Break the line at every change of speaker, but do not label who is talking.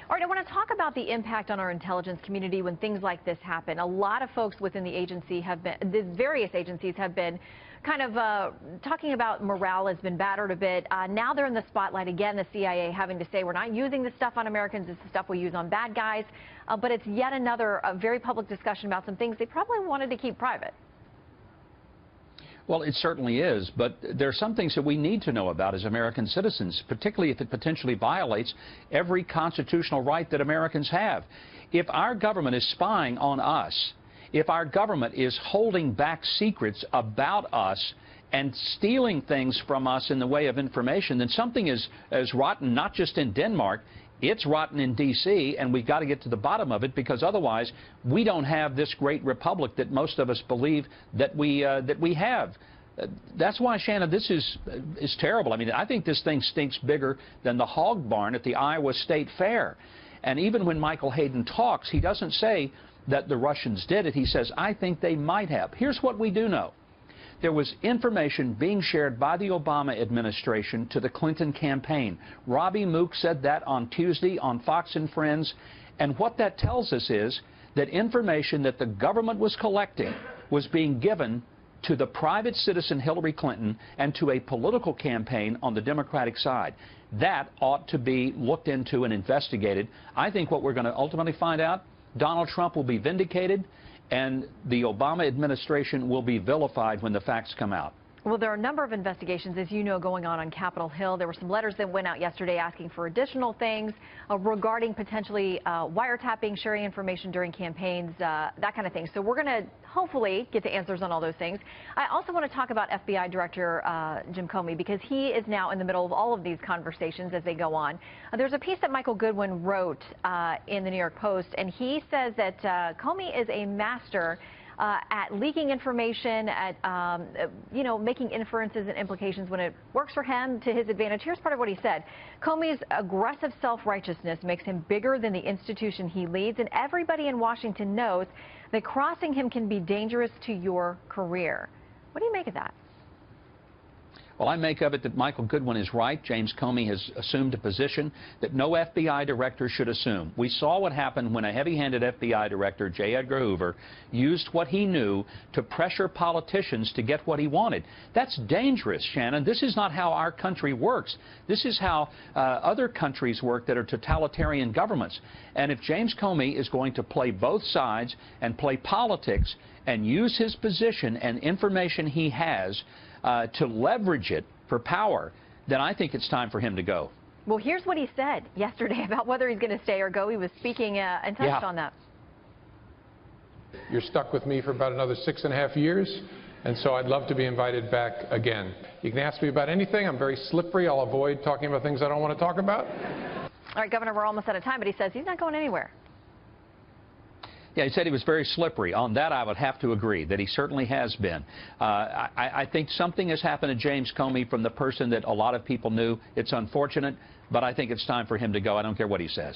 All right, I want to talk about the impact on our intelligence community when things like this happen. A lot of folks within the agency have been, the various agencies have been kind of talking about morale has been battered a bit. Now they're in the spotlight again, the CIA having to say we're not using this stuff on Americans, it's the stuff we use on bad guys. But it's yet another very public discussion about some things they probably wanted to keep private.
Well, it certainly is, but there are some things that we need to know about as American citizens, particularly if it potentially violates every constitutional right that Americans have. If our government is spying on us, if our government is holding back secrets about us and stealing things from us in the way of information, then something is rotten, not just in Denmark. It's rotten in D.C., and we've got to get to the bottom of it, because otherwise we don't have this great republic that most of us believe that we have. That's why, Shannon, this is terrible. I mean, I think this thing stinks bigger than the hog barn at the Iowa State Fair. And even when Michael Hayden talks, he doesn't say that the Russians did it. He says, I think they might have. Here's what we do know. There was information being shared by the Obama administration to the Clinton campaign. Robbie Mook said that on Tuesday on Fox and Friends. And what that tells us is that information that the government was collecting was being given to the private citizen Hillary Clinton and to a political campaign on the Democratic side. That ought to be looked into and investigated. I think what we're going to ultimately find out, Donald Trump will be vindicated, and the Obama administration will be vilified when the facts come out.
Well, there are a number of investigations, as you know, going on Capitol Hill. There were some letters that went out yesterday asking for additional things regarding potentially wiretapping, sharing information during campaigns, that kind of thing. So we're going to hopefully get the answers on all those things. I also want to talk about FBI Director Jim Comey, because he is now in the middle of all of these conversations as they go on. There's a piece that Michael Goodwin wrote in the New York Post, and he says that Comey is a master at leaking information, at making inferences and implications when it works for him to his advantage. Here's part of what he said. Comey's aggressive self-righteousness makes him bigger than the institution he leads, and everybody in Washington knows that crossing him can be dangerous to your career. What do you make of that?
Well, I make of it that Michael Goodwin is right. James Comey has assumed a position that no FBI director should assume. We saw what happened when a heavy-handed FBI director, J. Edgar Hoover, used what he knew to pressure politicians to get what he wanted. That's dangerous, Shannon. This is not how our country works. This is how other countries work that are totalitarian governments. And if James Comey is going to play both sides and play politics and use his position and information he has to leverage it for power, then I think it's time for him to go.
Well, here's what he said yesterday about whether he's going to stay or go. He was speaking and touched on that.
You're stuck with me for about another 6.5 years, and so I'd love to be invited back again. You can ask me about anything. I'm very slippery. I'll avoid talking about things I don't want to talk about.
All right, Governor, we're almost out of time, but he says he's not going anywhere.
Yeah, he said he was very slippery. On that, I would have to agree that he certainly has been. I think something has happened to James Comey from the person that a lot of people knew. It's unfortunate, but I think it's time for him to go. I don't care what he says.